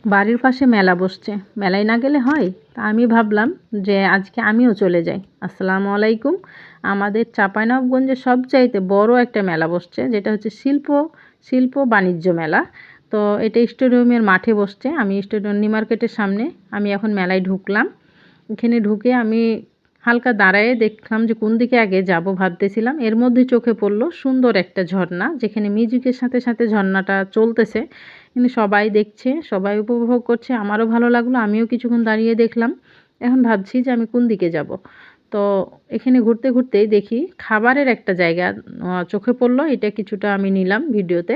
বাড়ির পাশে মেলা বসছে, মেলায় না গেলে হয়? তা আমি ভাবলাম যে আজকে আমিও চলে যাই। আসসালামু আলাইকুম। আমাদের চাঁপাইনবাবগঞ্জে সবচাইতে বড় একটা মেলা বসছে, যেটা হচ্ছে শিল্প বাণিজ্য মেলা। তো এটা স্টেডিয়ামের মাঠে বসছে। আমি স্টেডিয়াম নিউ মার্কেটের সামনে। আমি এখন মেলায় ঢুকলাম। এখানে ঢুকে আমি হালকা দাঁড়ায়ে দেখলাম যে কোন দিকে আগে যাব ভাবতেছিলাম। এর মধ্যে চোখে পড়ল সুন্দর একটা ঝর্ণা, যেখানে মিউজিকের সাথে সাথে ঝর্ণাটা চলতেছে। কিন্তু সবাই দেখছে, সবাই উপভোগ করছে। আমারও ভালো লাগলো, আমিও কিছুক্ষণ দাঁড়িয়ে দেখলাম। এখন ভাবছি যে আমি কোন দিকে যাব। তো এখানে ঘুরতে ঘুরতেই দেখি খাবারের একটা জায়গা চোখে পড়লো। এটা কিছুটা আমি নিলাম ভিডিওতে,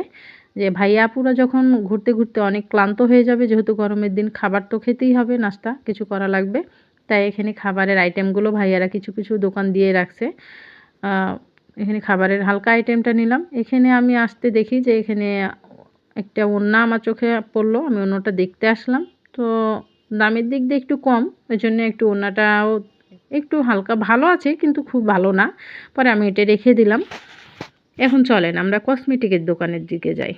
যে ভাইয়া আপুরা যখন ঘুরতে ঘুরতে অনেক ক্লান্ত হয়ে যাবে, যেহেতু গরমের দিন খাবার তো খেতেই হবে, নাস্তা কিছু করা লাগবে। তাই এখানে খাবারের আইটেমগুলো ভাইয়ারা কিছু কিছু দোকান দিয়ে রাখছে। এখানে খাবারের হালকা আইটেমটা নিলাম। এখানে আমি আসতে দেখি যে এখানে একটা ওড়না আমার চোখে পড়লো। আমি ওড়নাটা দেখতে আসলাম। তো দামের দিক দিয়ে একটু কম, ওই জন্য একটু ওড়নাটাও একটু হালকা ভালো আছে, কিন্তু খুব ভালো না। পরে আমি এটা রেখে দিলাম। এখন চলেন আমরা কসমেটিকের দোকানের দিকে যাই।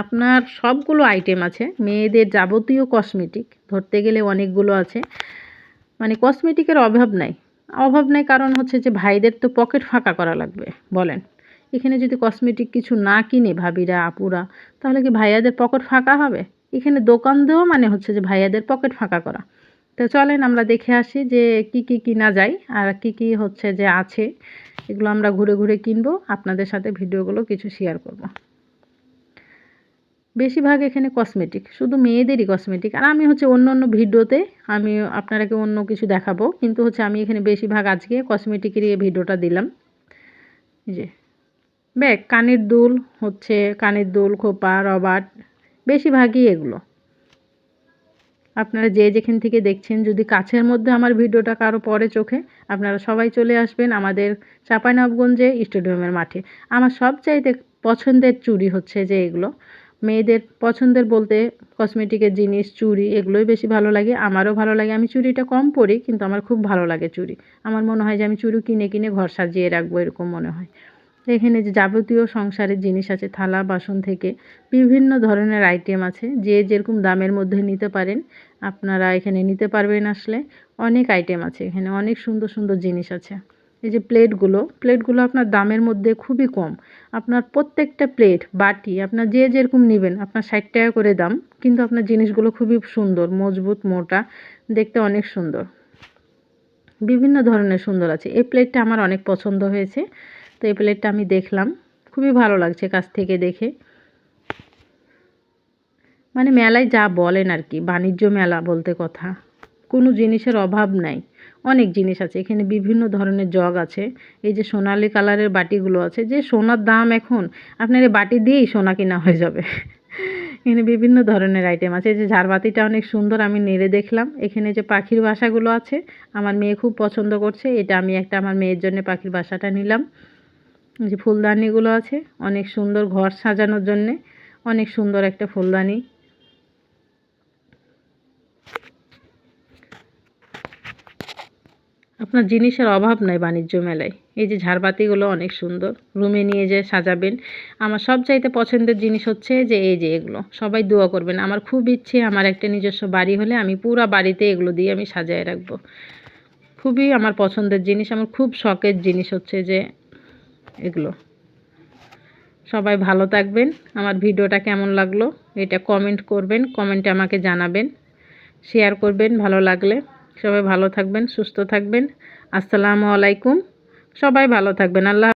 আপনার সবগুলো আইটেম আছে, মেয়েদের যাবতীয় কসমেটিক ধরতে গেলে অনেকগুলো আছে। মানে কসমেটিকের অভাব নাই, কারণ হচ্ছে যে ভাইদের তো পকেট ফাঁকা করা লাগবে বলেন। এখানে যদি কসমেটিক কিছু না কিনে ভাবিরা আপুরা, তাহলে কি ভাইয়াদের পকেট ফাঁকা হবে? এখানে দোকান দেওয়া মানে হচ্ছে যে ভাইয়াদের পকেট ফাঁকা করা। তো চলেন আমরা দেখে আসি যে কি কি কিনা যায় আর কি কি হচ্ছে যে আছে। এগুলো আমরা ঘুরে ঘুরে কিনবো, আপনাদের সাথে ভিডিওগুলো কিছু শেয়ার করব। বেশিরভাগ এখানে কসমেটিক, শুধু মেয়েদেরই কসমেটিক। আর আমি হচ্ছে অন্য অন্য ভিডিওতে আমি আপনারাকে অন্য কিছু দেখাবো, কিন্তু হচ্ছে আমি এখানে বেশিরভাগ আজকে কসমেটিকেরই এই ভিডিওটা দিলাম। এই যে ব্যাগ, কানের দুল, খোপা, রবার, বেশিরভাগই এগুলো। আপনারা যে যেখান থেকে দেখছেন, যদি কাছের মধ্যে আমার ভিডিওটা কারো পড়ে চোখে, আপনারা সবাই চলে আসবেন আমাদের চাঁপাইনবাবগঞ্জে স্টেডিয়ামের মাঠে। আমার সবচাইতে পছন্দের চুড়ি হচ্ছে যে এগুলো। মেয়েদের পছন্দের বলতে কসমেটিকের জিনিস, চুড়ি এগুলোই বেশি ভালো লাগে। আমারও ভালো লাগে। আমি চুড়িটা কম পরি, কিন্তু আমার খুব ভালো লাগে চুড়ি। আমার মনে হয় যে আমি চুড়ি কিনে কিনে ঘর সাজিয়ে রাখবো, এরকম মনে হয়। এখানে যে যাবতীয় সংসারের জিনিস আছে, থালা বাসন থেকে বিভিন্ন ধরনের আইটেম আছে। যে যেরকম দামের মধ্যে নিতে পারেন আপনারা এখানে নিতে পারবেন। আসলে অনেক আইটেম আছে এখানে, অনেক সুন্দর সুন্দর জিনিস আছে। এই যে প্লেটগুলো আপনার দামের মধ্যে খুবই কম। আপনার প্রত্যেকটা প্লেট, বাটি আপনার যে যেরকম নেবেন, আপনার 60 টাকা করে দাম, কিন্তু আপনার জিনিসগুলো খুবই সুন্দর, মজবুত, মোটা, দেখতে অনেক সুন্দর। বিভিন্ন ধরনের সুন্দর আছে। এই প্লেটটা আমার অনেক পছন্দ হয়েছে। তো এই প্লেটটা আমি দেখলাম, খুবই ভালো লাগছে কাছ থেকে দেখে। মানে মেলায় যা বলেন আর কি, বাণিজ্য মেলা বলতে কথা, কোনো জিনিসের অভাব নাই। অনেক জিনিস আছে এখানে, বিভিন্ন ধরনের জগ আছে। এই যে সোনালি কালারের বাটিগুলো আছে, যে সোনার দাম এখন, আপনার এই বাটি দিয়েই সোনা কিনা হয়ে যাবে। এখানে বিভিন্ন ধরনের আইটেম আছে। এই যে ঝাড়বাতিটা অনেক সুন্দর, আমি নেড়ে দেখলাম। এখানে যে পাখির বাসাগুলো আছে, আমার মেয়ে খুব পছন্দ করছে। এটা আমি একটা আমার মেয়ের জন্য পাখির বাসাটা নিলাম। যে ফুলদানিগুলো আছে অনেক সুন্দর, ঘর সাজানোর জন্যে অনেক সুন্দর একটা ফুলদানি। আপনার জিনিসের অভাব নাই বাণিজ্য মেলায়। এই যে ঝাড়বাতিগুলো অনেক সুন্দর, রুমে নিয়ে যেয়ে সাজাবেন। আমার সবচাইতে পছন্দের জিনিস হচ্ছে যে এই যে এগুলো, সবাই দোয়া করবেন। আমার খুব ইচ্ছে আমার একটা নিজস্ব বাড়ি হলে আমি পুরা বাড়িতে এগুলো দিয়ে আমি সাজায় রাখবো। খুবই আমার পছন্দের জিনিস, আমার খুব শখের জিনিস হচ্ছে যে এগুলো। সবাই ভালো থাকবেন। আমার ভিডিওটা কেমন লাগলো এটা কমেন্ট করবেন, কমেন্টে আমাকে জানাবেন, শেয়ার করবেন ভালো লাগলে। সবাই ভালো থাকবেন, সুস্থ থাকবেন। আসসালামু আলাইকুম। সবাই ভালো থাকবেন। আল্লাহ।